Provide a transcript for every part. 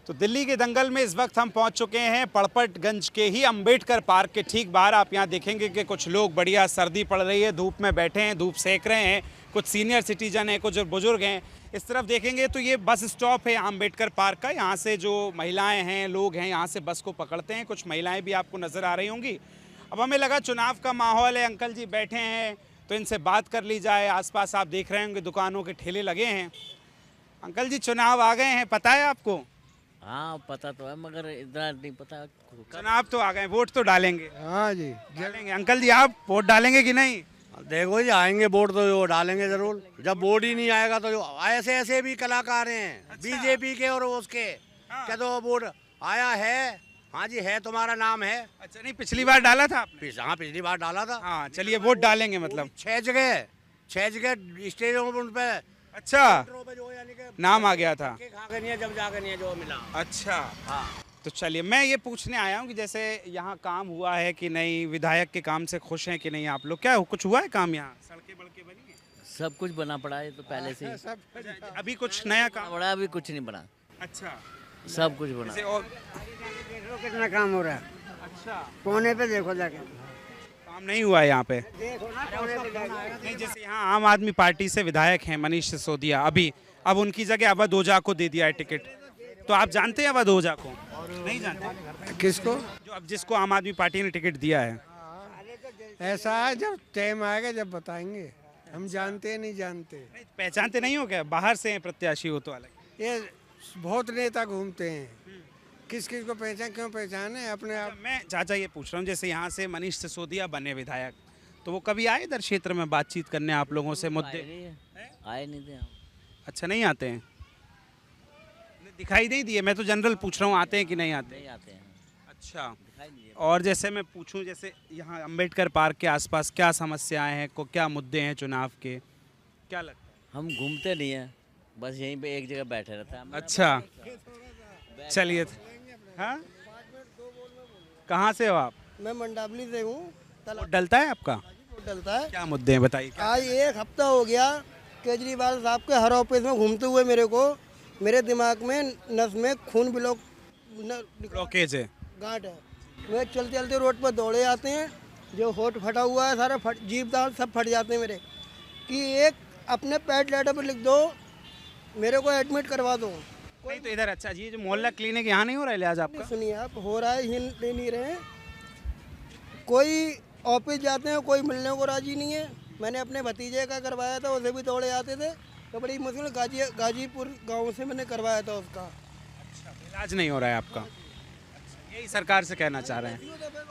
तो दिल्ली के दंगल में इस वक्त हम पहुंच चुके हैं पड़पटगंज के ही अंबेडकर पार्क के ठीक बाहर। आप यहां देखेंगे कि कुछ लोग, बढ़िया सर्दी पड़ रही है, धूप में बैठे हैं, धूप सेक रहे हैं। कुछ सीनियर सिटीजन हैं, कुछ बुजुर्ग हैं। इस तरफ देखेंगे तो ये बस स्टॉप है अंबेडकर पार्क का। यहाँ से जो महिलाएं हैं, लोग हैं, यहाँ से बस को पकड़ते हैं। कुछ महिलाएं भी आपको नज़र आ रही होंगी। अब हमें लगा चुनाव का माहौल है, अंकल जी बैठे हैं तो इनसे बात कर ली जाए। आसपास आप देख रहे होंगे दुकानों के ठेले लगे हैं। अंकल जी, चुनाव आ गए हैं, पता है आपको? हाँ पता तो है, मगर इतना नहीं पता। चुनाव तो आ गए, वोट तो डालेंगे? हाँ जी डालेंगे। अंकल जी, आप वोट डालेंगे कि नहीं? देखो जी, आएंगे वोट तो वो डालेंगे जरूर। जब वोट ही नहीं आएगा तो जो ऐसे ऐसे भी कलाकार हैं, अच्छा। बीजेपी के और उसके, हाँ। क्या तो वोट आया है? हाँ जी है, तुम्हारा नाम है। अच्छा, नहीं पिछली बार डाला था आपने? हाँ पिछली बार डाला था। हाँ चलिए, वोट डालेंगे मतलब। 6 जगह स्टेजों पे अच्छा, पे जो यानी कि नाम आ गया था। खा के नहीं है, जब जाके नहीं है जो मिला। अच्छा, हाँ तो चलिए, मैं ये पूछने आया हूँ कि जैसे यहाँ काम हुआ है कि नहीं, विधायक के काम से खुश हैं कि नहीं आप लोग? क्या कुछ हुआ है काम यहाँ? सड़कें बड़कें बनी हैं? सब कुछ बना पड़ा है तो पहले से ही। अभी कुछ नया काम? बड़ा अभी कुछ नहीं बना, अच्छा, सब कुछ बना। जैसे और देखो कितना काम हो रहा है। अच्छा, कोने पे देखो जाके, काम नहीं हुआ है यहाँ पे? देखो ना कोने पे जाके। नहीं, जैसे यहाँ आम आदमी पार्टी से विधायक हैं मनीष सिसोदिया, अभी अब उनकी जगह अवध ओझा को दे दिया है टिकट। तो आप जानते हैं अवध ओझा को? नहीं जानते? किसको? जो अब जिसको आम आदमी पार्टी ने टिकट दिया है। ऐसा है, जब टाइम आएगा जब बताएंगे। हम जानते नहीं जानते। नहीं, पहचानते नहीं हो क्या? बाहर से हैं प्रत्याशी हो तो अलग। ये बहुत नेता घूमते हैं, किस किस को पहचान, क्यों पहचाने अपने आप। मैं चाचा ये पूछ रहा हूँ, जैसे यहाँ से मनीष सिसोदिया बने विधायक, तो वो कभी आए इधर क्षेत्र में बातचीत करने आप लोगों से मुद्दे? आए नहीं थे हम। अच्छा, नहीं आते हैं? दिखाई नहीं दिए। मैं तो जनरल पूछ रहा हूँ, आते हैं कि नहीं आते? नहीं आते हैं, अच्छा, दिखाई नहीं दिए। और जैसे मैं पूछूं, जैसे यहाँ अंबेडकर पार्क के आसपास क्या समस्याएं हैं, को क्या मुद्दे हैं चुनाव के, क्या लगता है? हम घूमते नहीं हैं, बस यहीं पे एक जगह बैठे रहते हैं। अच्छा, चलिए। हाँ, कहाँ से हो आप? मैं मंडावली से हूँ। वोट डलता है आपका? वोट डलता है। क्या मुद्दे हैं बताइए? आज एक हफ्ता हो गया केजरीवाल साहब के हर ऑफिस में घूमते हुए मेरे दिमाग में नस में खून ब्लॉकेज है? गांठ है। मैं चलते चलते रोड पर दौड़े आते हैं, जो होठ फटा हुआ है सारा जीभ दांत सब फट जाते हैं मेरे, कि एक अपने पैड लेटर पर लिख दो, मेरे को एडमिट करवा दो। नहीं तो इधर, अच्छा जी, जो मोहल्ला क्लिनिक यहाँ नहीं हो रहा है लिहाज आपका? सुनिए आप, हो रहा है, हिल ले नहीं रहे हैं। कोई ऑफिस जाते हैं, कोई मिलने को राजी नहीं है। मैंने अपने भतीजे का करवाया था, उसे भी दौड़े आते थे तो बड़ी मुश्किल गाजीपुर गांव से मैंने करवाया था उसका। अच्छा, इलाज नहीं हो रहा है आपका? यही सरकार से कहना चाह रहे हैं?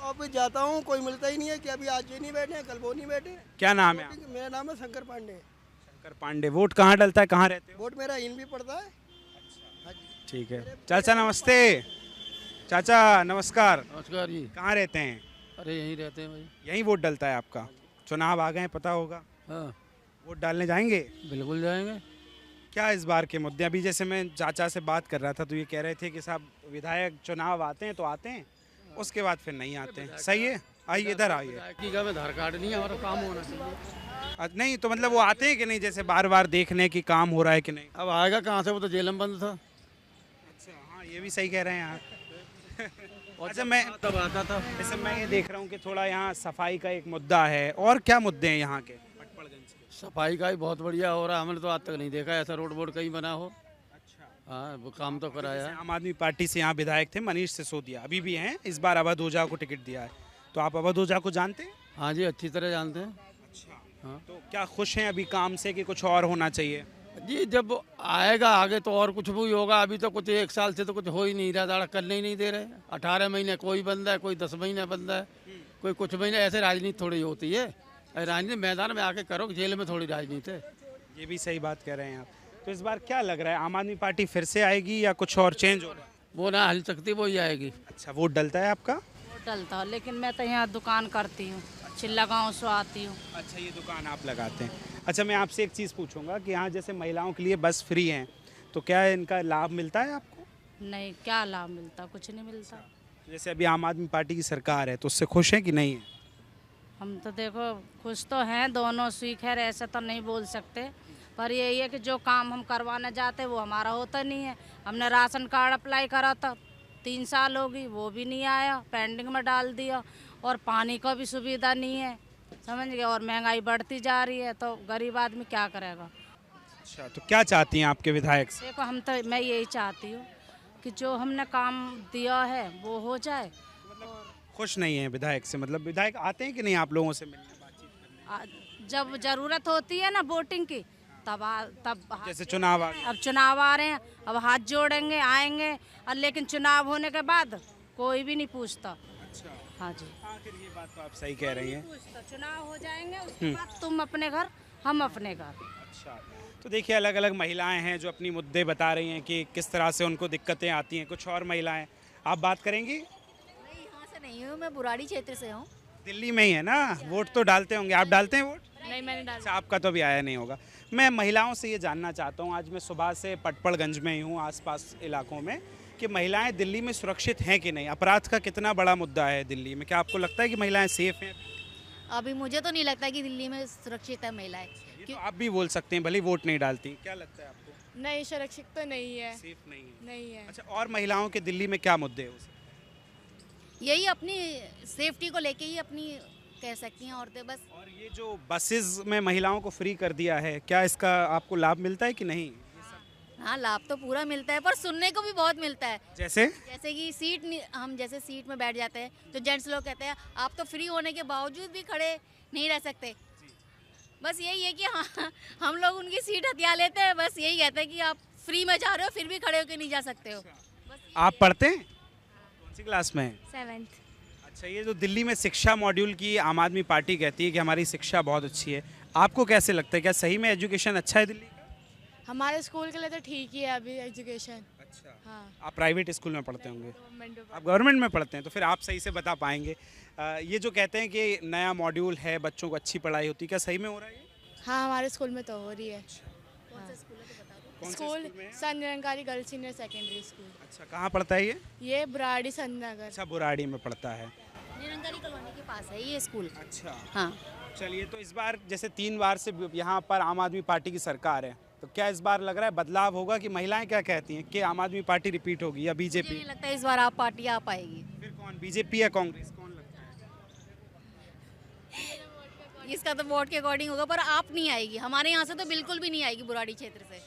ऑफिस जाता हूँ, कोई मिलता ही नहीं है, कि अभी आज ये नहीं बैठे, कल वो नहीं बैठे। क्या नाम है आपका? मेरा नाम है शंकर पांडे। शंकर पांडे। वोट कहाँ डलता है, कहाँ रहते हो? वोट मेरा इन भी पड़ता है। ठीक है। चाचा नमस्ते। चाचा नमस्कार। नमस्कार जी। कहाँ रहते हैं? अरे यहीं रहते हैं भाई। यहीं वोट डलता है आपका? चुनाव आ गए हैं, पता होगा, हाँ वोट डालने जाएंगे? बिल्कुल जाएंगे। क्या इस बार के मुद्दे? अभी जैसे मैं चाचा से बात कर रहा था तो ये कह रहे थे कि साहब विधायक चुनाव आते हैं तो आते हैं, उसके बाद फिर नहीं आते हैं। सही है, आइए इधर आइए। विधायक का में आधार कार्ड नहीं है, हमारा काम होना चाहिए। नहीं तो मतलब वो आते हैं कि नहीं, जैसे बार बार देखने की काम हो रहा है कि नहीं? अब आएगा कहाँ से, वो तो जेल में बंद था। अच्छा, हाँ ये भी सही कह रहे हैं यार। और अच्छा, मैं तब आता था। जैसे मैं ये देख रहा हूँ कि थोड़ा यहाँ सफाई का एक मुद्दा है, और क्या मुद्दे हैं यहाँ के पटपड़गंज के? सफाई का ही बहुत बढ़िया हो रहा है, हमने तो आज तक नहीं देखा ऐसा रोड बोर्ड कहीं बना हो। अच्छा, हाँ वो काम तो कराया है। आम आदमी पार्टी से यहाँ विधायक थे मनीष सिसोदिया, अभी भी हैं, इस बार अवध ओझा को टिकट दिया है। तो आप अवध ओझा को जानते हैं? हाँ जी, अच्छी तरह जानते हैं। अच्छा, हाँ तो क्या खुश हैं अभी काम से कि कुछ और होना चाहिए? जी, जब आएगा आगे तो और कुछ भी होगा। अभी तो कुछ 1 साल से तो कुछ हो ही नहीं रहा, दाड़ा करने ही नहीं दे रहे। 18 महीने कोई बंद है, कोई 10 महीने बंद है, कोई कुछ महीने। ऐसे राजनीति थोड़ी होती है। राजनीति मैदान में आके करो, जेल में थोड़ी राजनीति है। ये भी सही बात कह रहे हैं आप। तो इस बार क्या लग रहा है, आम आदमी पार्टी फिर से आएगी या कुछ और चेंज हो रहा है? वो ना हल सकती, वो ही आएगी। अच्छा, वोट डलता है आपका? वोट डलता है, लेकिन मैं तो यहाँ दुकान करती हूँ, चिल्ला गाँव से आती हूँ। अच्छा, ये दुकान आप लगाते हैं। अच्छा, मैं आपसे एक चीज़ पूछूंगा कि यहाँ जैसे महिलाओं के लिए बस फ्री हैं, तो क्या इनका लाभ मिलता है आपको? नहीं, क्या लाभ मिलता, कुछ नहीं मिलता। जैसे अभी आम आदमी पार्टी की सरकार है तो उससे खुश हैं कि नहीं है? हम तो देखो खुश तो हैं, दोनों सीख है, ऐसा तो नहीं बोल सकते। पर यही है कि जो काम हम करवाना चाहते वो हमारा होता नहीं है। हमने राशन कार्ड अप्लाई करा था, 3 साल हो गई, वो भी नहीं आया, पेंडिंग में डाल दिया। और पानी का भी सुविधा नहीं है, समझ गए। और महंगाई बढ़ती जा रही है, तो गरीब आदमी क्या करेगा। अच्छा, तो क्या चाहती हैं आपके विधायक से? देखो, मैं यही चाहती हूँ कि जो हमने काम दिया है वो हो जाए। खुश नहीं है विधायक से? मतलब विधायक आते हैं कि नहीं आप लोगों से मिलने, बातचीत करने? जब जरूरत होती है ना वोटिंग की, तब जैसे चुनाव आ गए। अब चुनाव आ रहे हैं, अब हाथ जोड़ेंगे, आएंगे। और लेकिन चुनाव होने के बाद कोई भी नहीं पूछता। अच्छा, हाँ जी, आखिर ये बात तो आप सही कह रही हैं। पूछता। चुनाव हो जाएंगे, उसके बाद तुम अपने घर, हम अपने घर। अच्छा, तो देखिए अलग अलग महिलाएं हैं जो अपनी मुद्दे बता रही हैं कि किस तरह से उनको दिक्कतें आती हैं। कुछ और महिलाएं, आप बात करेंगी? मैं यहाँ से नहीं हूँ, मैं बुराड़ी क्षेत्र से हूँ। दिल्ली में ही है ना? वोट तो डालते होंगे, आप डालते हैं वोट? नहीं, मैंने डाला। अच्छा, आपका तो अभी आया नहीं होगा। मैं महिलाओं से ये जानना चाहता हूँ, आज मैं सुबह से पटपड़गंज में ही हूँ, आसपास इलाकों में, कि महिलाएं दिल्ली में सुरक्षित हैं कि नहीं? अपराध का कितना बड़ा मुद्दा है दिल्ली में? क्या आपको लगता है कि महिलाएं सेफ हैं? अभी मुझे तो नहीं लगता कि दिल्ली में सुरक्षित है महिलाएं। ये तो आप भी बोल सकते हैं, भले ही वोट नहीं डालती। क्या लगता है आपको? नहीं, सुरक्षित तो नहीं है। सेफ नहीं है? नहीं है। अच्छा, और महिलाओं के दिल्ली में क्या मुद्दे हैं उसे? यही अपनी सेफ्टी को लेके ही अपनी कह सकती हैं औरतें बस। और ये जो बसेस में महिलाओं को फ्री कर दिया है, क्या इसका आपको लाभ मिलता है कि नहीं? हाँ, लाभ तो पूरा मिलता है, पर सुनने को भी बहुत मिलता है। जैसे जैसे कि हम जैसे सीट में बैठ जाते हैं तो जेंट्स लोग कहते हैं आप तो फ्री होने के बावजूद भी खड़े नहीं रह सकते। बस यही है कि हाँ, हम लोग उनकी सीट हथिया लेते हैं। बस यही कहते हैं कि आप फ्री में जा रहे हो, फिर भी खड़े होकर नहीं जा सकते हो। आप पढ़ते हैं? कौन सी क्लास में हैं? 7th। अच्छा, ये जो दिल्ली में शिक्षा मॉड्यूल की आम आदमी पार्टी कहती है कि हमारी शिक्षा बहुत अच्छी है, आपको कैसे लगता है? क्या सही में एजुकेशन अच्छा है दिल्ली का? हमारे स्कूल के लिए तो ठीक ही है अभी एजुकेशन। अच्छा, हाँ, आप प्राइवेट स्कूल में पढ़ते होंगे? गवर्नमेंट में। आप गवर्नमेंट में पढ़ते हैं, तो फिर आप सही से बता पाएंगे। ये जो कहते हैं कि नया मॉड्यूल है, बच्चों को अच्छी पढ़ाई होती है, क्या सही में हो रहा है ये? हाँ, हमारे स्कूल में तो हो रही है। कौन से स्कूल में है? Sant Nirankari girls senior secondary school. अच्छा, कहाँ पढ़ता है ये? ये बुराड़ी संत नगर। अच्छा, बुराड़ी में पढ़ता है। निरंकारी कॉलोनी के पास है ये स्कूल। अच्छा, हाँ, चलिए, तो इस बार जैसे 3 बार से यहाँ पर आम आदमी पार्टी की सरकार है, तो क्या इस बार लग रहा है बदलाव होगा? कि महिलाएं क्या कहती हैं कि आम आदमी पार्टी रिपीट होगी या मुझे बीजेपी? नहीं लगता इस बार आप पार्टी आ पाएगी। फिर कौन, बीजेपी या कांग्रेस, कौन लगता है? इसका तो वोट के अकॉर्डिंग होगा, पर आप नहीं आएगी। हमारे यहाँ से तो बिल्कुल भी नहीं आएगी बुराड़ी क्षेत्र से,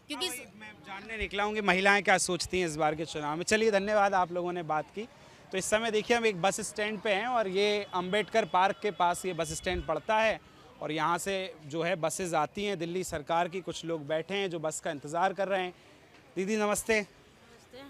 क्योंकि मैं जानने निकला हूँ कि महिलाएं क्या सोचती हैं इस बार के चुनाव में। चलिए, धन्यवाद, आप लोगों ने बात की। तो इस समय देखिए हम एक बस स्टैंड पे हैं और ये अंबेडकर पार्क के पास ये बस स्टैंड पड़ता है और यहाँ से जो है बसेस आती हैं दिल्ली सरकार की। कुछ लोग बैठे हैं जो बस का इंतज़ार कर रहे हैं। दीदी नमस्ते।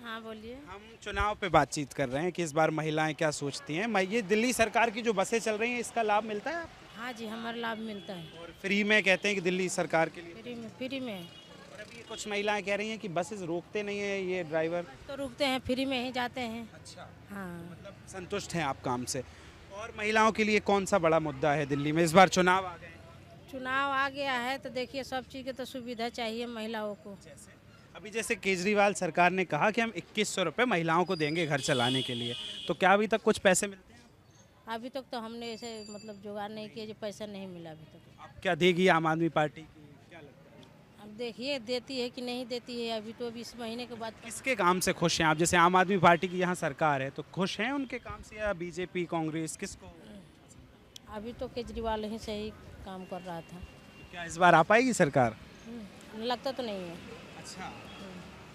हाँ बोलिए। हम चुनाव पे बातचीत कर रहे हैं कि इस बार महिलाएं क्या सोचती हैं। ये दिल्ली सरकार की जो बसें चल रही हैं, इसका लाभ मिलता है आपको? हाँ जी, हमारा लाभ मिलता है। और फ्री में कहते हैं कि दिल्ली सरकार के लिए। फ्री में और अभी कुछ महिलाएं कह रही हैं कि बसेस रोकते नहीं है ये ड्राइवर। तो रुकते हैं, फ्री में ही जाते हैं। अच्छा, हाँ, मतलब संतुष्ट हैं आप काम से। और महिलाओं के लिए कौन सा बड़ा मुद्दा है दिल्ली में? इस बार चुनाव आ गए, चुनाव आ गया है तो देखिए सब चीज़ की तो सुविधा चाहिए महिलाओं को। अभी जैसे केजरीवाल सरकार ने कहा कि हम 2100 रुपये महिलाओं को देंगे घर चलाने के लिए, तो क्या अभी तक कुछ पैसे मिलते हैं? अभी तक तो हमने ऐसे मतलब जुगाड़ नहीं किया, जो पैसा नहीं मिला अभी तक। अब क्या देगी आम आदमी पार्टी की, क्या लगता है? अब देखिए देती है कि नहीं देती है, अभी तो अभी इस महीने के बाद। किसके काम से खुश हैं आप? जैसे आम आदमी पार्टी की यहाँ सरकार है, तो खुश हैं उनके काम से या बीजेपी कांग्रेस, किसको? अभी तो केजरीवाल ही सही काम कर रहा था। क्या इस बार आ पाएगी सरकार? लगता तो नहीं है। अच्छा,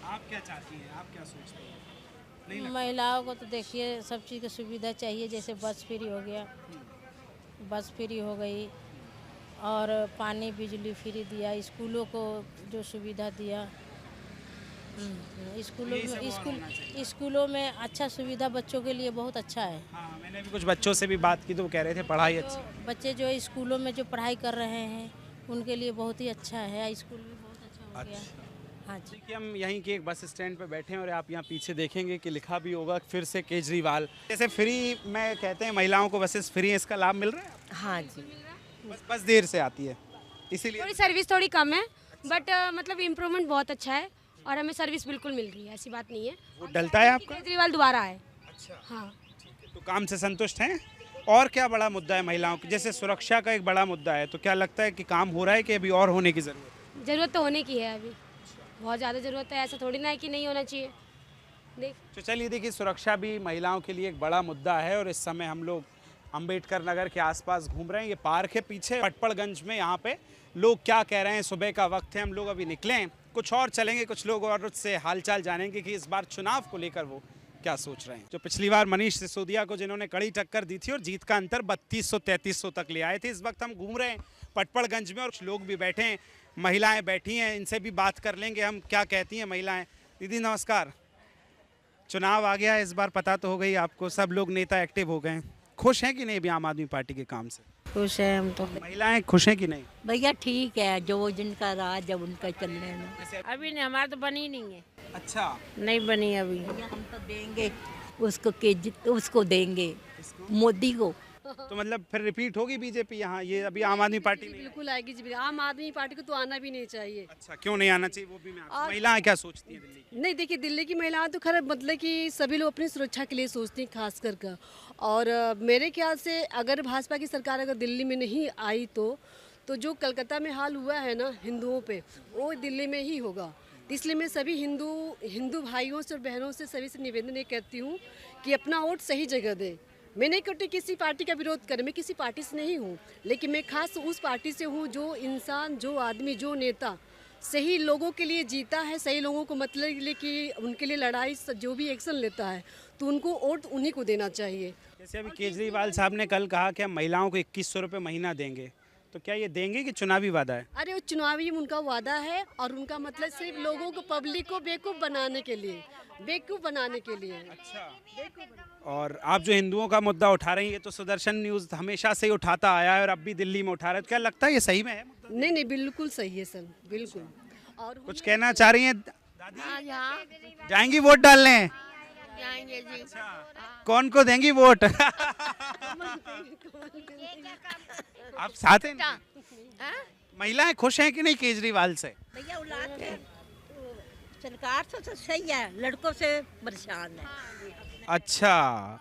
आप क्या चाहती हैं, आप क्या सोचती हैं? महिलाओं को तो देखिए सब चीज़ की सुविधा चाहिए, जैसे बस फ्री हो गया, बस फ्री हो गई, और पानी बिजली फ्री दिया, स्कूलों को जो सुविधा दिया, स्कूलों में अच्छा सुविधा बच्चों के लिए बहुत अच्छा है। हाँ, मैंने भी कुछ बच्चों से भी बात की तो वो कह रहे थे पढ़ाई अच्छी। तो बच्चे जो स्कूलों में जो पढ़ाई कर रहे हैं उनके लिए बहुत ही अच्छा है, स्कूल भी बहुत अच्छा हो गया। हाँ जी। देखिए हम यहीं के एक बस स्टैंड पे बैठे हैं और आप यहाँ पीछे देखेंगे कि लिखा भी होगा फिर से केजरीवाल। जैसे फ्री में कहते हैं महिलाओं को बसेस फ्री है, इसका लाभ मिल रहा है? हाँ जी, बस देर से आती है इसीलिए। थोड़ी सर्विस थोड़ी कम है, बट मतलब इम्प्रूवमेंट बहुत अच्छा है और हमें सर्विस बिल्कुल मिल रही है, ऐसी बात नहीं है। वो डलता है आपका? केजरीवाल दोबारा आए। अच्छा, हाँ, तो काम से संतुष्ट हैं? और क्या बड़ा मुद्दा है महिलाओं की? जैसे सुरक्षा का एक बड़ा मुद्दा है, तो क्या लगता है कि काम हो रहा है कि अभी और होने की ज़रूरत है? ज़रूरत तो होने की है अभी, बहुत ज़्यादा ज़रूरत है, ऐसा थोड़ी ना है कि नहीं होना चाहिए। देख तो चलिए देखिए, सुरक्षा भी महिलाओं के लिए एक बड़ा मुद्दा है और इस समय हम लोग अंबेडकर नगर के आसपास घूम रहे हैं। ये पार्क है पीछे पटपड़गंज में। यहाँ पे लोग क्या कह रहे हैं, सुबह का वक्त है, हम लोग अभी निकले हैं, कुछ और चलेंगे, कुछ लोग और उससे हालचाल जानेंगे कि इस बार चुनाव को लेकर वो क्या सोच रहे हैं। जो पिछली बार मनीष सिसोदिया को जिन्होंने कड़ी टक्कर दी थी और जीत का अंतर 3200-3300 तक ले आए थे, इस वक्त हम घूम रहे हैं पटपड़गंज में और कुछ लोग भी बैठे हैं, महिलाएं बैठी हैं, इनसे भी बात कर लेंगे हम क्या कहती हैं महिलाएं। दीदी नमस्कार। चुनाव आ गया है इस बार, पता तो हो गई आपको, सब लोग नेता एक्टिव हो गए हैं, खुश हैं कि नहीं अभी आम आदमी पार्टी के काम से? खुश है हम तो। महिलाएं खुश हैं कि नहीं? भैया ठीक है, जो जिनका राज है उनका चल रहे हैं। अभी नहीं, हमारा तो बनी नहीं है। अच्छा, नहीं बनी अभी। हम तो देंगे उसको देंगे, मोदी को। तो मतलब फिर रिपीट होगी बीजेपी यहाँ, ये अभी आम आदमी पार्टी नहीं? बिल्कुल आएगी जी, आम आदमी पार्टी को तो आना भी नहीं चाहिए। अच्छा, क्यों नहीं आना चाहिए वो भी मैं आपसे। महिलाएं क्या सोचती हैं दिल्ली की? नहीं देखिए, दिल्ली की महिलाएं तो खैर मतलब कि सभी लोग अपनी सुरक्षा के लिए सोचती हैं खास कर और मेरे ख्याल से अगर भाजपा की सरकार अगर दिल्ली में नहीं आई तो जो कलकत्ता में हाल हुआ है ना हिंदुओं पे, वो दिल्ली में ही होगा। इसलिए मैं सभी हिंदू भाइयों से और बहनों से सभी से निवेदन ये करती हूँ कि अपना वोट सही जगह दें। मैं नहीं कहती किसी पार्टी का विरोध करें, मैं किसी पार्टी से नहीं हूँ, लेकिन मैं खास उस पार्टी से हूँ जो इंसान, जो आदमी, जो नेता सही लोगों के लिए जीता है, सही लोगों को मतलब कि उनके लिए लड़ाई जो भी एक्शन लेता है तो उनको वोट उन्हीं को देना चाहिए। जैसे अभी केजरीवाल साहब ने कल कहा कि हम महिलाओं को 2100 रुपये महीना देंगे, तो क्या ये देंगे कि चुनावी वादा है? अरे वो चुनावी उनका वादा है और उनका मतलब सिर्फ लोगों को, पब्लिक को बेवकूफ़ बनाने के लिए, बेवकूफ़ बनाने के लिए। अच्छा। और आप जो हिंदुओं का मुद्दा उठा रही हैं, ये तो सुदर्शन न्यूज़ हमेशा से ही उठाता आया है और अब भी दिल्ली में उठा रहा है, तो क्या लगता है ये सही में है मुद्दा? नहीं नहीं, बिल्कुल सही है सर, बिल्कुल। और कुछ कहना चाह रही हैं दादी? जाएंगी वोट डालने? जाएंगे जी। कौन को देंगी वोट? आप साथ हैं? महिलाएं खुश हैं कि नहीं केजरीवाल से? भैया औलाद है, सरकार तो सही है, लड़कों से परेशान है। अच्छा,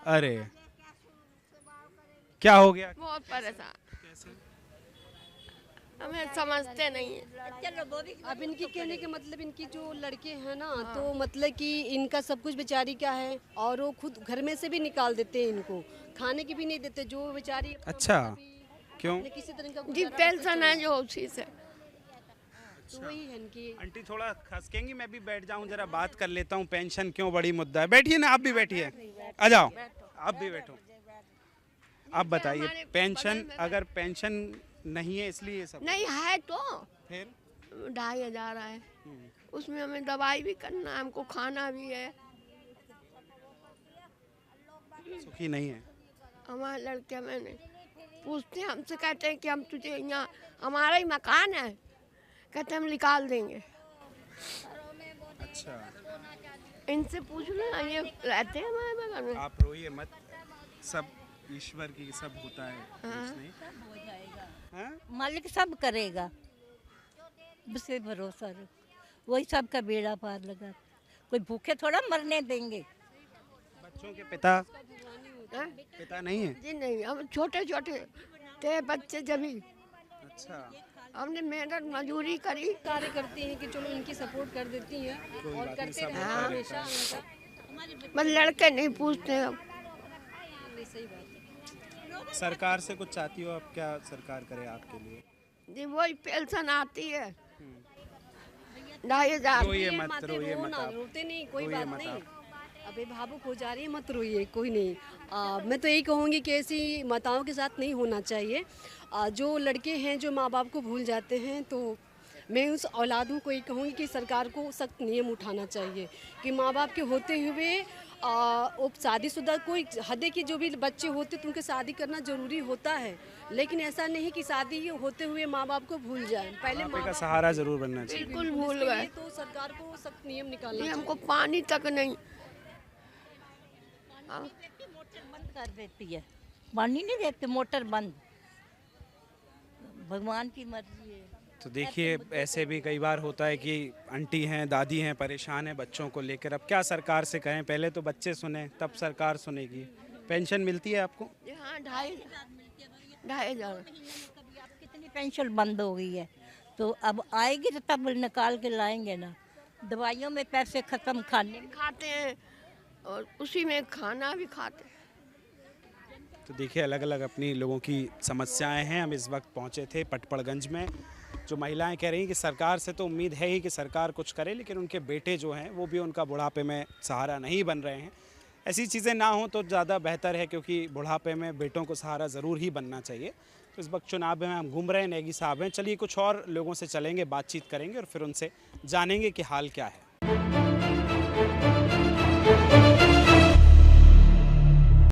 अरे क्या हो गया? बहुत परेशान, हमें समझते नहीं है। अब इनकी कहने के मतलब इनकी जो लड़के हैं ना तो मतलब कि इनका सब कुछ बेचारी का है और वो खुद घर में से भी निकाल देते हैं, इनको खाने की भी नहीं देते जो बेचारी। अच्छा, क्यों? किसी तरह का जी पेंशन है जो उसी से। तो वही है इनकी। आंटी थोड़ा खसकेंगी, मैं भी बैठ जाऊं, जरा बात कर लेता हूं। पेंशन क्यों बड़ी मुद्दा है? बैठिए ना, आप भी बैठिए, आ जाओ, आप भी बैठो। आप बताइए, पेंशन अगर पेंशन नहीं है इसलिए सब नहीं है तो फिर 2500 है, उसमें हमें दवाई भी करना है, हमको खाना भी है। सुखी नहीं है हमारे लड़के मैंने पूछते हैं हमसे, कहते हैं कि हम तुझे यहाँ, हमारा ही मकान है, कहते हम निकाल देंगे। अच्छा, इनसे पूछ लो, ये रहते हैं हमारे बगल में। आप रोइए मत, सब ईश्वर की सब होता है। कुछ नहीं, हाँ? मालिक सब करेगा, बस ये भरोसा रखो, वही सबका बेड़ा पार लगा, कोई भूखे थोड़ा मरने देंगे। बच्चों के पिता नहीं है? जी नहीं, हम छोटे छोटे थे बच्चे जब ही। अच्छा, हमने मेहनत मजदूरी करी, कार्य करती हैं कि चलो इनकी सपोर्ट कर देती हैं और करते रहते हैं हमेशा हमेशा। बस लड़के नहीं पूछते हम। सही बात है। सरकार से कुछ चाहती हो आप, क्या सरकार करे आपके लिए? जी वही पेंशन आती है 2500। रोइए मत, रोइए मत आप, रोते नहीं, कोई रोइए बात मत नहीं। आप। अबे भावुक हो जा रही है, मत रोइए, कोई नहीं। मैं तो यही कहूँगी कि ऐसी माताओं के साथ नहीं होना चाहिए। जो लड़के हैं जो माँ बाप को भूल जाते हैं, तो मैं उस औलादों को ये कहूँगी कि सरकार को सख्त नियम उठाना चाहिए कि माँ बाप के होते हुए शादीशुदा कोई हद के जो भी बच्चे होते तो उनके शादी करना ज़रूरी होता है, लेकिन ऐसा नहीं कि शादी होते हुए माँ बाप को भूल जाए। पहले माँ का सहारा जरूर बनना चाहिए। बिल्कुल भूल गए, तो सरकार को सख्त नियम निकालना चाहिए। हमको पानी तक नहीं। मोटर बंद कर देती है, पानी नहीं देते, मोटर बंद, भगवान की मर्जी है। तो देखिए, ऐसे भी कई बार होता है कि आंटी हैं, दादी हैं, परेशान हैं बच्चों को लेकर। अब क्या सरकार से कहें, पहले तो बच्चे सुने तब सरकार सुनेगी। पेंशन मिलती है आपको? हाँ 2500। कितनी पेंशन बंद हो गई है, तो अब आएगी तो तब निकाल के लाएंगे ना। दवाइयों में पैसे ख़त्म, खाने में खाते हैं और उसी में खाना भी खाते हैं। तो देखिए अलग अलग अपनी लोगों की समस्याएं हैं। हम इस वक्त पहुंचे थे पटपड़गंज में। जो महिलाएं कह रही हैं कि सरकार से तो उम्मीद है ही कि सरकार कुछ करे, लेकिन उनके बेटे जो हैं वो भी उनका बुढ़ापे में सहारा नहीं बन रहे हैं। ऐसी चीज़ें ना हो तो ज़्यादा बेहतर है, क्योंकि बुढ़ापे में बेटों को सहारा ज़रूर ही बनना चाहिए। तो इस वक्त चुनाव में हम घूम रहे हैं, नेगी साहब हैं। चलिए कुछ और लोगों से चलेंगे, बातचीत करेंगे और फिर उनसे जानेंगे कि हाल क्या है।